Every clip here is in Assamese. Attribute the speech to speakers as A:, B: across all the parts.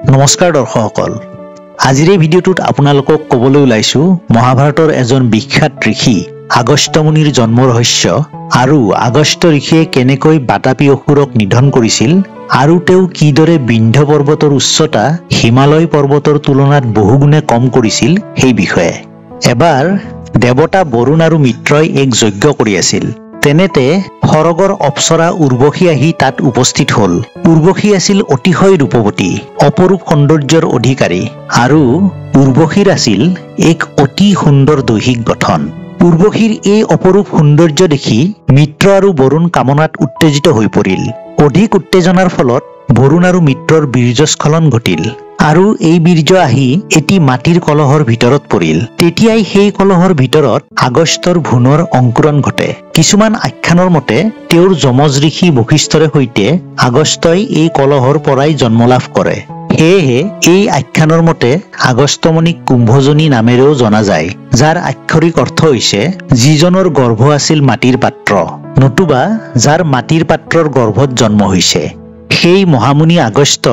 A: নমস্কাৰ দৰ্শকসকল, আজিৰ এই ভিডিঅ'টোত আপোনালোকক ক'বলৈ ওলাইছো মহাভাৰতৰ এজন বিখ্যাত ঋষি আগস্ত্য মুনিৰ জন্ম ৰহস্য আৰু আগস্ত্য ঋষিয়ে কেনেকৈ বাতাপি অসুৰক নিধন কৰিছিল আৰু তেওঁ কিদৰে বিন্ধ্য পৰ্বতৰ উচ্চতা হিমালয় পৰ্বতৰ তুলনাত বহুগুণে কম কৰিছিল সেই বিষয়ে। এবাৰ দেৱতা বৰুণ আৰু মিত্ৰই এক যজ্ঞ কৰি আছিল। তেনেতে সৰগৰ অপ্সৰা উৰ্বশী আহি তাত উপস্থিত হল। উৰ্বশী আছিল অতিশয় ৰূপৱতী, অপৰূপ সৌন্দৰ্যৰ অধিকাৰী আৰু উৰ্বশীৰ আছিল এক অতি সুন্দৰ দৈহিক গঠন। উৰ্বশীৰ এই অপৰূপ সৌন্দৰ্য দেখি মিত্ৰ আৰু বৰুণ কামনাত উত্তেজিত হৈ পৰিল। অধিক উত্তেজনাৰ ফলত বৰুণ আৰু মিত্ৰৰ বীৰ্যস্খলন ঘটিল আৰু এই বীৰ্য আহি এটি মাটিৰ কলহৰ ভিতৰত পৰিল। তেতিয়াই সেই কলহৰ ভিতৰত আগস্ত্যৰ ভ্ৰূণৰ অংকুৰণ ঘটে। কিছুমান আখ্যানৰ মতে তেওঁৰ যমজ ঋষি বশিষ্ঠৰে সৈতে আগস্ত্যই এই কলহৰ পৰাই জন্ম লাভ কৰে। সেয়েহে এই আখ্যানৰ মতে আগস্ত্যমুনিক কুম্ভজনী নামেৰেও জনা যায়, যাৰ আক্ষৰিক অৰ্থ হৈছে যিজনৰ গৰ্ভ আছিল মাটিৰ পাত্ৰ, নতুবা যাৰ মাটিৰ পাত্ৰৰ গৰ্ভত জন্ম হৈছে। সেই মহামুনি আগস্ত্য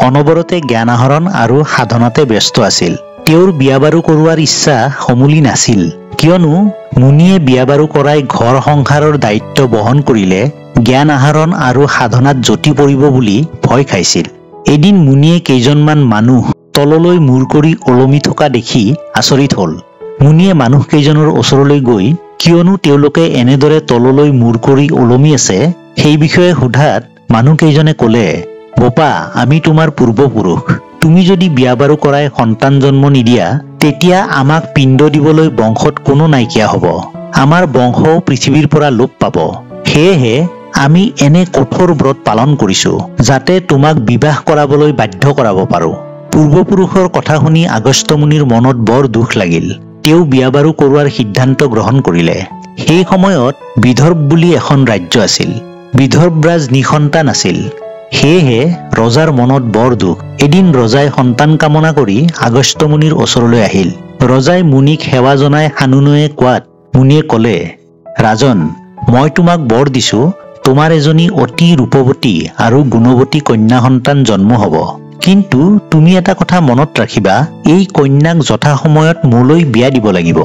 A: অনবৰতে জ্ঞান আহৰণ আৰু সাধনাতে ব্যস্ত আছিল। তেওঁৰ বিয়া বাৰু কৰোৱাৰ ইচ্ছা সমূলি নাছিল, কিয়নো মুনিয়ে বিয়া বাৰু কৰাই ঘৰ সংসাৰৰ দায়িত্ব বহন কৰিলে জ্ঞান আহৰণ আৰু সাধনাত জটি পৰিব বুলি ভয় খাইছিল। এদিন মুনিয়ে কেইজনমান মানুহ তললৈ মূৰ কৰি ওলমি থকা দেখি আচৰিত হল। মুনিয়ে মানুহ কেইজনৰ ওচৰলৈ গৈ কিয়নো তেওঁলোকে এনেদৰে তললৈ মূৰ কৰি ওলমি আছে সেই বিষয়ে সোধাত মানুহ কেইজনে ক'লে, বোপা, আমি তোমাৰ পূৰ্বপুৰুষ। তুমি যদি বিয়া বাৰু কৰাই সন্তান জন্ম নিদিয়া তেতিয়া আমাক পিণ্ড দিবলৈ বংশত কোনো নাইকিয়া হ'ব। আমাৰ বংশও পৃথিৱীৰ পৰা লোপ পাব। সেয়েহে আমি এনে কঠোৰ ব্ৰত পালন কৰিছো যাতে তোমাক বিবাহ কৰাবলৈ বাধ্য কৰাব পাৰো। পূৰ্বপুৰুষৰ কথা শুনি আগস্ত্য মুনিৰ মনত বৰ দুখ লাগিল। তেওঁ বিয়া বাৰু কৰোৱাৰ সিদ্ধান্ত গ্ৰহণ কৰিলে। সেই সময়ত বিদৰ্ভ বুলি এখন ৰাজ্য আছিল। বিদৰ্ভ ৰাজ নিসন্তান আছিল। সেয়েহে ৰজাৰ মনত বৰ দুখ। এদিন ৰজাই সন্তান কামনা কৰি আগস্ত্য মুনিৰ ওচৰলৈ আহিল। ৰজাই মুনিক সেৱা জনাই সানুনয়ে কোৱাত মুনিয়ে ক'লে, ৰাজন, মই তোমাক বৰ দিছো, তোমাৰ এজনী অতি ৰূপৱতী আৰু গুণৱতী কন্যা সন্তান জন্ম হ'ব। কিন্তু তুমি এটা কথা মনত ৰাখিবা, এই কন্যাক যথা সময়ত মোলৈ বিয়া দিব লাগিব।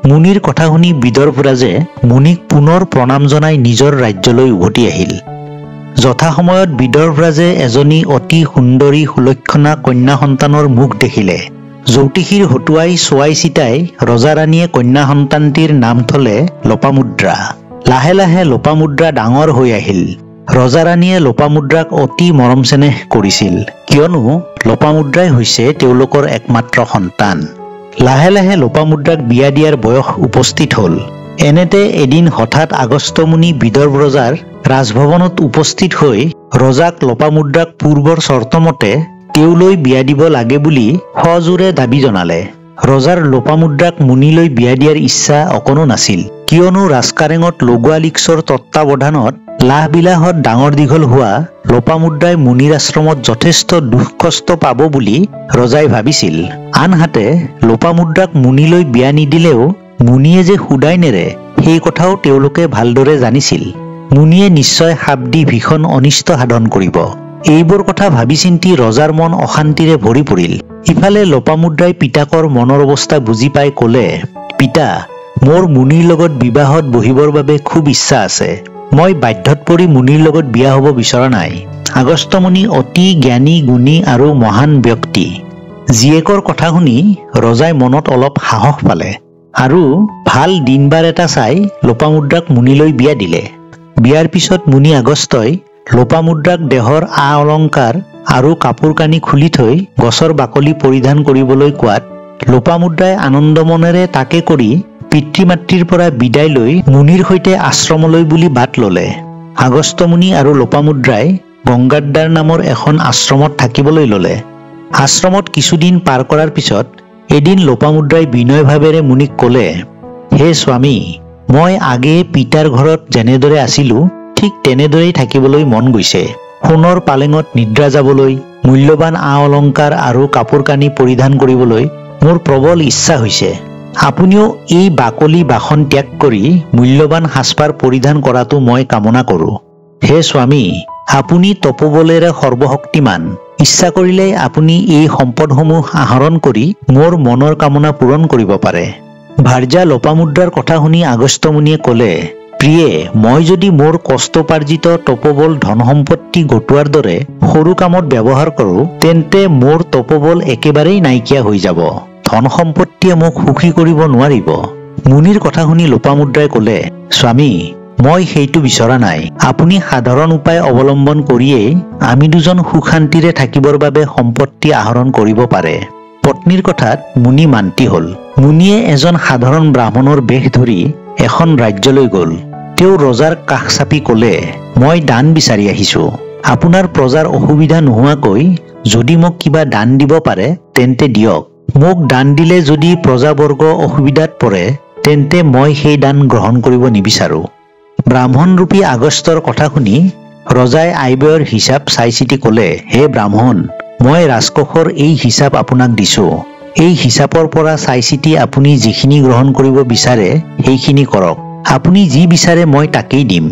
A: মুনিৰ কথা শুনি বিদৰ্ভ ৰাজে মুনিক পুনৰ প্ৰণাম জনাই নিজৰ ৰাজ্যলৈ উভতি আহিল। যথা সময়ত বিদৰ্ভ ৰাজে এজনী অতি সুন্দৰী সুলক্ষণা কন্যা সন্তানৰ মুখ দেখিলে। জ্যোতিষীৰ হতুৱাই চোৱাই চিতাই ৰজা ৰাণীয়ে কন্যা সন্তানটিৰ নাম থলে লোপামুদ্ৰা। লাহে লাহে লোপামুদ্ৰা ডাঙৰ হৈ আহিল। ৰজা ৰাণীয়ে লোপামুদ্ৰাক অতি মৰম চেনেহ কৰিছিল, কিয়নো লোপামুদ্ৰাই হৈছে তেওঁলোকৰ একমাত্ৰ সন্তান। লাহে লাহে লোপামুদ্ৰাক বিয়া দিয়াৰ বয়স উপস্থিত হল। এনেতে এদিন হঠাৎ আগস্ত্য মুনি বিদৰ্ভ ৰজাৰ ৰাজভৱনত উপস্থিত হৈ ৰজাক লোপামুদ্ৰাক পূৰ্বৰ চৰ্তমতে তেওঁলৈ বিয়া দিব লাগে বুলি সজোৰে দাবী জনালে। ৰজাৰ লোপামুদ্ৰাক মুনিলৈ বিয়া দিয়াৰ ইচ্ছা অকণো নাছিল, কিয়নো ৰাজকাৰেঙত লগোৱা লিক্সৰ তত্বাৱধানত লাহ বিলাহত ডাঙৰ দীঘল হোৱা লোপামুদ্ৰাই মুনিৰ আশ্ৰমত যথেষ্ট দুখ কষ্ট পাব বুলি ৰজাই ভাবিছিল। আনহাতে লোপামুদ্ৰাক মুনিলৈ বিয়া নিদিলেও মুনিয়ে যে সুদাই নেৰে সেই কথাও তেওঁলোকে ভালদৰে জানিছিল। মুনিয়ে নিশ্চয় সাপ দি ভীষণ অনিষ্ট সাধন কৰিব। এইবোৰ কথা ভাবি চিন্তি ৰজাৰ মন অশান্তিৰে ভৰি পৰিল। ইফালে লোপামুদ্ৰাই পিতাকৰ মনৰ অৱস্থা বুজি পাই ক'লে, পিতা, মোৰ মুনিৰ লগত বিবাহত বহিবৰ বাবে খুব ইচ্ছা আছে। মই বাধ্যত পৰি মুনিৰ লগত বিয়া হ'ব বিচৰা নাই। আগস্ত্য মুনি অতি জ্ঞানী গুণী আৰু মহান ব্যক্তি। জীয়েকৰ কথা শুনি ৰজাই মনত অলপ সাহস পালে আৰু ভাল দিন বাৰ এটা চাই লোপামুদ্ৰাক মুনিলৈ বিয়া দিলে। বিয়াৰ পিছত মুনি আগস্ত্যই লোপামুদ্ৰাক দেহৰ আ অলংকাৰ আৰু কাপোৰ কানি খুলি থৈ গছৰ বাকলি পৰিধান কৰিবলৈ কোৱাত লোপামুদ্ৰাই আনন্দ মনেৰে তাকে কৰি পিতৃ মাতৃৰ পৰা বিদায় লৈ মুনিৰ সৈতে আশ্ৰমলৈ বুলি বাট ললে। আগস্ত্য মুনি আৰু লোপামুদ্ৰাই গংগাদ্বাৰ নামৰ এখন আশ্ৰমত থাকিবলৈ ললে। আশ্ৰমত কিছুদিন পাৰ কৰাৰ পিছত এদিন লোপামুদ্ৰাই বিনয় ভাৱেৰে মুনিক ক'লে, হে স্বামী, মই আগে পিতাৰ ঘৰত যেনেদৰে আছিলো ঠিক তেনেদৰেই থাকিবলৈ মন গৈছে। সোণৰ পালেঙত নিদ্ৰা যাবলৈ, মূল্যৱান আ অলংকাৰ আৰু কাপোৰ কানি পৰিধান কৰিবলৈ মোৰ প্ৰবল ইচ্ছা হৈছে। আপুনিও এই বাকলি বাসন ত্যাগ কৰি মূল্যৱান সাজপাৰ পৰিধান কৰাটো মই কামনা কৰোঁ। হে স্বামী, আপুনি তপোবলেৰে সৰ্বশক্তিমান, ইচ্ছা কৰিলে আপুনি এই সম্পদসমূহ আহৰণ কৰি মোৰ মনৰ কামনা পূৰণ কৰিব পাৰে। ভাৰ্যা লোপামুদ্ৰাৰ কথা শুনি আগস্ত্যমুনিয়ে ক'লে, প্ৰিয়ে, মই যদি মোৰ কষ্টোপাৰ্জিত তপোবল ধন সম্পত্তি গোটোৱাৰ দৰে সৰু কামত ব্যৱহাৰ কৰোঁ, তেন্তে মোৰ তপোবল একেবাৰেই নাইকিয়া হৈ যাব। ধন সম্পত্তিয়ে মোক সুখী কৰিব নোৱাৰিব। মুনিৰ কথা শুনি লোপামুদ্ৰাই ক'লে, স্বামী, মই সেইটো বিচৰা নাই। আপুনি সাধাৰণ উপায় অৱলম্বন কৰিয়েই আমি দুজন সুখ শান্তিৰে থাকিবৰ বাবে সম্পত্তি আহৰণ কৰিব পাৰে। পত্নীৰ কথাত মুনি মান্তি হ'ল। মুনিয়ে এজন সাধাৰণ ব্ৰাহ্মণৰ বেশ ধৰি এখন ৰাজ্যলৈ গ'ল। তেওঁ ৰজাৰ কাষ চাপি ক'লে, মই দান বিচাৰি আহিছোঁ। আপোনাৰ প্ৰজাৰ অসুবিধা নোহোৱাকৈ যদি মোক কিবা দান দিব পাৰে তেন্তে দিয়ক। মোক দান দিলে যদি প্ৰজাবৰ্গ অসুবিধাত পৰে তেন্তে মই সেই দান গ্ৰহণ কৰিব নিবিচাৰোঁ। ব্ৰাহ্মণৰূপী আগস্ত্যৰ কথা শুনি ৰজাই আয়ব্যয়ৰ হিচাপ চাই চিতি ক'লে, হে ব্ৰাহ্মণ, মই ৰাজকোষৰ এই হিচাপ আপোনাক দিছোঁ। এই হিচাপৰ পৰা চাই চিতি আপুনি যিখিনি গ্ৰহণ কৰিব বিচাৰে সেইখিনি কৰক। আপুনি যি বিচাৰে মই তাকেই দিম।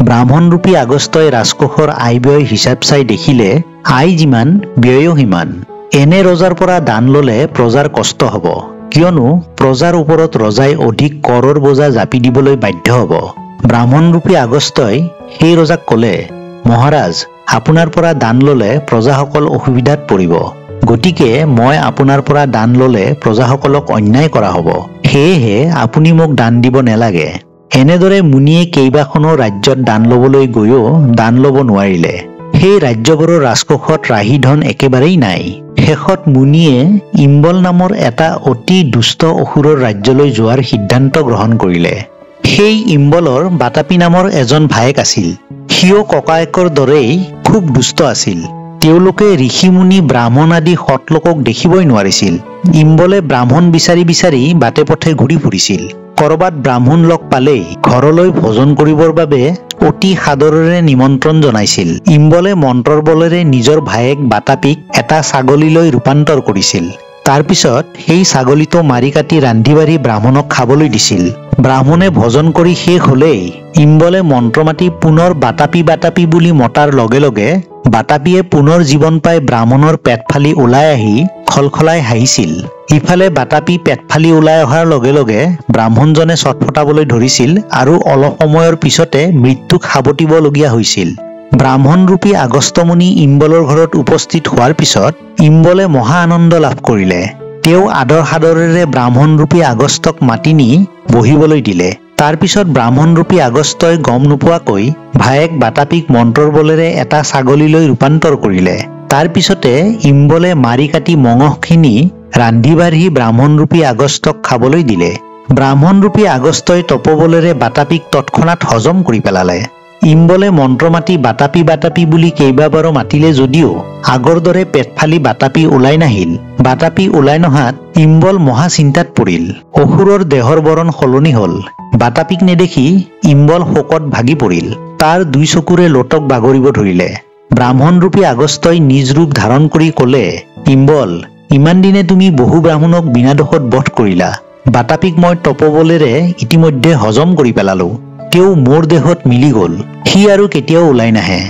A: ব্ৰাহ্মণৰূপী আগস্ত্যই ৰাজকোষৰ আয়ব্যয় হিচাপ চাই দেখিলে আয় যিমান ব্যয়ো সিমান। এনে ৰজাৰ পৰা দান ল'লে প্ৰজাৰ কষ্ট হ'ব, কিয়নো প্ৰজাৰ ওপৰত ৰজাই অধিক কৰৰ বোজা জাপি দিবলৈ বাধ্য হ'ব। ব্ৰাহ্মণৰূপী আগস্ত্যই সেই ৰজাক ক'লে, মহাৰাজ, আপোনাৰ পৰা দান ল'লে প্ৰজাসকল অসুবিধাত পৰিব। গতিকে মই আপোনাৰ পৰা দান ল'লে প্ৰজাসকলক অন্যায় কৰা হ'ব। সেয়েহে আপুনি মোক দান দিব নেলাগে। এনেদৰে মুনিয়ে কেইবাখনো ৰাজ্যত দান ল'বলৈ গৈও দান ল'ব নোৱাৰিলে। সেই ৰাজ্যবোৰৰ ৰাজকোষত ৰাহি ধন একেবাৰেই নাই। শেষত মুনিয়ে ইম্বল নামৰ এটা অতি দুষ্ট অসুৰৰ ৰাজ্যলৈ যোৱাৰ সিদ্ধান্ত গ্ৰহণ কৰিলে। সেই ইম্বলৰ বাতাপি নামৰ এজন ভায়েক আছিল। সিও ককায়েকৰ দৰেই খুব দুষ্ট আছিল। তেওঁলোকে ঋষি মুনি ব্ৰাহ্মণ আদি সৎলোকক দেখিবই নোৱাৰিছিল। ইম্বলে ব্ৰাহ্মণ বিচাৰি বিচাৰি বাটে পথে ঘূৰি ফুৰিছিল। কৰবাত ব্ৰাহ্মণ লগ পালেই ঘৰলৈ ভোজন কৰিবৰ বাবে অতি সাদৰেৰে নিমন্ত্ৰণ জনাইছিল। ইম্বলে মন্ত্ৰৰ বলেৰে নিজৰ ভায়েক বাতাপিক এটা ছাগলীলৈ ৰূপান্তৰ কৰিছিল। তাৰ পিছত সেই ছাগলীটো মাৰি কাটি ৰান্ধি বাঢ়ি ব্ৰাহ্মণক খাবলৈ দিছিল। ব্ৰাহ্মণে ভোজন কৰি শেষ হলেই ইম্বলে মন্ত্ৰ মাতি পুনৰ বাতাপি বাতাপি বুলি মতাৰ লগে লগে বাতাপিয়ে পুনৰ জীৱন পাই ব্ৰাহ্মণৰ পেট ফালি ওলাই আহি খলখলাই হাঁহিছিল। ইফালে বাতাপি পেট ফালি ওলাই অহাৰ লগে লগে ব্ৰাহ্মণজনে চটফটাবলৈ ধৰিছিল আৰু অলপ সময়ৰ পিছতে মৃত্যুক সাৱটিবলগীয়া হৈছিল। ব্ৰাহ্মণৰূপী আগস্ত্যমুনি ইম্বলৰ ঘৰত উপস্থিত হোৱাৰ পিছত ইম্বলে মহা আনন্দ লাভ কৰিলে। তেওঁ আদৰ সাদৰেৰে ব্ৰাহ্মণৰূপী আগস্ত্যক মাতি নি বহিবলৈ দিলে। তাৰ পিছত ব্ৰাহ্মণৰূপী আগস্ত্যই গম নোপোৱাকৈ ভায়েক বাতাপিক মন্ত্ৰৰ বলেৰে এটা ছাগলীলৈ ৰূপান্তৰ কৰিলে। তাৰ পিছতে ইম্বলে মাৰি কাটি মঙহখিনি ৰান্ধি বাঢ়ি ব্ৰাহ্মণৰূপী আগস্ত্যক খাবলৈ দিলে। ব্ৰাহ্মণৰূপী আগস্ত্যই তপোবলেৰে বাতাপিক তৎক্ষণাৎ হজম কৰি পেলালে। ইম্বলে মন্ত্ৰ মাতি বাতাপি বাতাপি বুলি কেইবাবাৰো মাতিলে যদিও আগৰ দৰে পেট ফালি বাতাপি ওলাই নাহিল। বাতাপি ওলাই নহাত ইম্বল মহা চিন্তাত পৰিল। অসুৰৰ দেহৰ বৰণ সলনি হল। বাতাপিক নেদেখি ইম্বল শোকত ভাগি পৰিল। তাৰ দুই চকুৰে লোটক বাগৰিব ধৰিলে। ব্ৰাহ্মণৰূপী আগস্ত্যই নিজ ৰূপ ধাৰণ কৰি ক'লে, ইম্বল, ইমান দিনে তুমি বহু ব্ৰাহ্মণক বিনা দোষত বধ কৰিলা। বাতাপিক মই তপোবলেৰে ইতিমধ্যে হজম কৰি পেলালো। তেওঁ মোৰ দেহত মিলি গ'ল। সি আৰু কেতিয়াও ওলাই নাহে।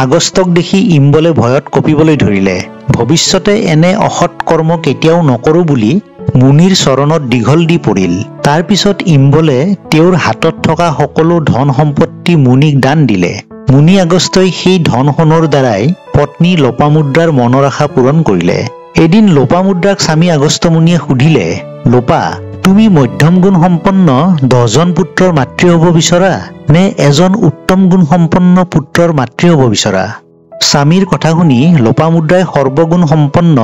A: আগস্ত্যক দেখি ইম্বলে ভয়ত কঁপিবলৈ ধৰিলে। ভৱিষ্যতে এনে অসৎ কৰ্ম কেতিয়াও নকৰো বুলি মুনিৰ চৰণত দীঘল দি পৰিল। তাৰ পিছত ইম্বলে তেওঁৰ হাতত থকা সকলো ধন সম্পত্তি মুনিক দান দিলে। মুনি আগস্ত্যই সেই ধন সোণৰ দ্বাৰাই পত্নী লোপামুদ্ৰাৰ মনৰ আশা পূৰণ কৰিলে। এদিন লোপামুদ্ৰাক স্বামী আগস্ত্যমুনিয়ে সুধিলে, লোপা, তুমি মধ্যম গুণ সম্পন্ন 10জন পুত্ৰৰ মাতৃ হ'ব বিচৰা নে এজন উত্তম গুণ সম্পন্ন পুত্ৰৰ মাতৃ হ'ব বিচৰা? স্বামীৰ কথা শুনি লোপামুদ্ৰাই সৰ্বগুণ সম্পন্ন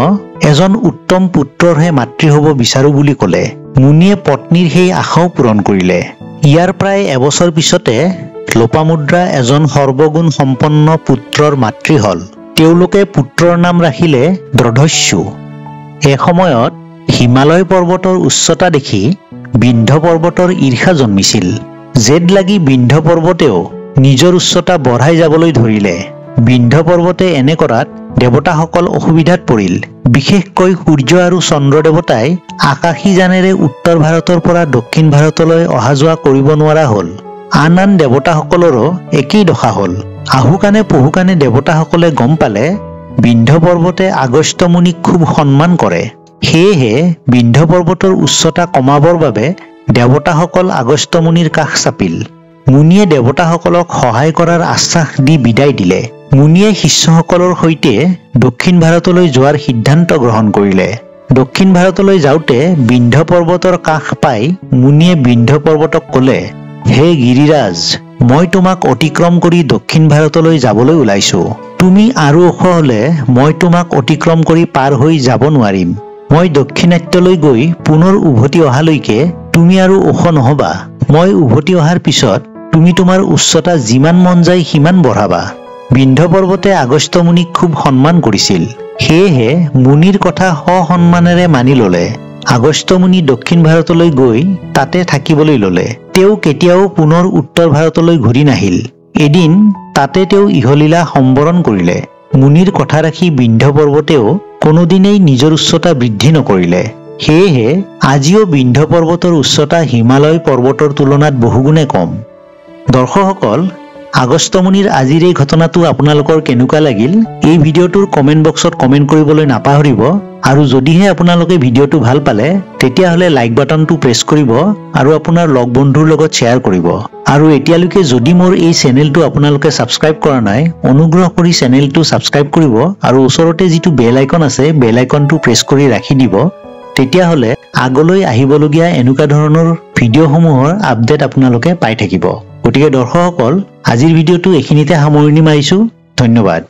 A: এজন উত্তম পুত্ৰৰহে মাতৃ হ'ব বিচাৰো বুলি ক'লে। মুনিয়ে পত্নীৰ সেই আশাও পূৰণ কৰিলে। ইয়াৰ প্ৰায় এবছৰ পিছতে লোপামুদ্ৰা এজন সৰ্বগুণ সম্পন্ন পুত্ৰৰ মাতৃ হল। তেওঁলোকে পুত্ৰৰ নাম ৰাখিলে দ্ৰঢ়স্যু। এসময়ত হিমালয় পৰ্বতৰ উচ্চতা দেখি বিন্ধ্য পৰ্বতৰ ঈৰ্ষা জন্মিছিল। জেদ লাগি বিন্ধ্য পৰ্বতেও নিজৰ উচ্চতা বঢ়াই যাবলৈ ধৰিলে। বিন্ধ্য পৰ্বতে এনে কৰাত দেৱতাসকল অসুবিধাত পৰিল। বিশেষকৈ সূৰ্য আৰু চন্দ্ৰ দেৱতাই আকাশী যানেৰে উত্তৰ ভাৰতৰ পৰা দক্ষিণ ভাৰতলৈ অহা যোৱা কৰিব নোৱাৰা হল। আন আন দেৱতাসকলৰো একেই দশা হল। আহুকানে পহুকানে দেৱতাসকলে গম পালে বিন্ধ্য পৰ্বতে আগস্ত্য মুনিক খুব সন্মান কৰে। সেয়েহে বিন্ধ্য পৰ্বতৰ উচ্চতা কমাবৰ বাবে দেৱতাসকল আগস্ত্য মুনিৰ কাষ চাপিল। মুনিয়ে দেৱতাসকলক সহায় কৰাৰ আশ্বাস দি বিদায় দিলে। মুনিয়ে শিষ্যসকলৰ সৈতে দক্ষিণ ভাৰতলৈ যোৱাৰ সিদ্ধান্ত গ্ৰহণ কৰিলে। দক্ষিণ ভাৰতলৈ যাওঁতে বিন্ধ্য পৰ্বতৰ কাষ পাই মুনিয়ে বিন্ধ্য পৰ্বতক ক'লে, হে গিৰিৰাজ, মই তোমাক অতিক্ৰম কৰি দক্ষিণ ভাৰতলৈ যাবলৈ ওলাইছো। তুমি আৰু ওখ হলে মই তোমাক অতিক্ৰম কৰি পাৰ হৈ যাব নোৱাৰিম। মই দক্ষিণাত্যলৈ গৈ পুনৰ উভতি অহালৈকে তুমি আৰু ওখ নহবা। মই উভতি অহাৰ পিছত তুমি তোমাৰ উচ্চতা যিমান মন যায় সিমান বঢ়াবা। বিন্ধ্য পৰ্বতে আগস্ত্য মুনিক খুব সন্মান কৰিছিল। সেয়েহে মুনিৰ কথা সসন্মানেৰে মানি ললে। আগস্ত্য মুনি দক্ষিণ ভাৰতলৈ গৈ তাতে থাকিবলৈ ললে। তেওঁ কেতিয়াও পুনৰ উত্তৰ ভাৰতলৈ ঘূৰি নাহিল। এদিন তাতে তেওঁ ইহলীলা সম্বৰণ কৰিলে। মুনিৰ কথা ৰাখি বিন্ধ্য পৰ্বতেও কোনোদিনেই নিজৰ উচ্চতা বৃদ্ধি নকৰিলে। সেয়েহে আজিও বিন্ধ্য পৰ্বতৰ উচ্চতা হিমালয় পৰ্বতৰ তুলনাত বহুগুণে কম। দৰ্শকসকল, আগস্ত্য মুনিৰ আজিৰ এই ঘটনাটো আপোনালোকৰ কেনেকুৱা লাগিল এই ভিডিঅ'টোৰ কমেণ্ট বক্সত কমেণ্ট কৰিবলৈ নাপাহৰিব। আৰু যদিহে আপোনালোকে ভিডিঅ'টো ভাল পালে তেতিয়াহ'লে লাইক বাটনটো প্ৰেছ কৰিব আৰু আপোনাৰ লগ বন্ধুৰ লগত শ্বেয়াৰ কৰিব। আৰু এতিয়ালৈকে যদি মোৰ এই চেনেলটো আপোনালোকে ছাবস্ক্ৰাইব কৰা নাই, অনুগ্ৰহ কৰি চেনেলটো ছাবস্ক্ৰাইব কৰিব আৰু ওচৰতে যিটো বেল আইকন আছে বেল আইকনটো প্ৰেছ কৰি ৰাখি দিব। তেতিয়াহ'লে আগলৈ আহিবলগীয়া এনেকুৱা ধৰণৰ ভিডিঅ'সমূহৰ আপডেট আপোনালোকে পাই থাকিব। গতিকে দৰ্শকসকল, আজিৰ ভিডিঅ'টো এইখিনিতে সামৰণি মাৰিছো। ধন্যবাদ।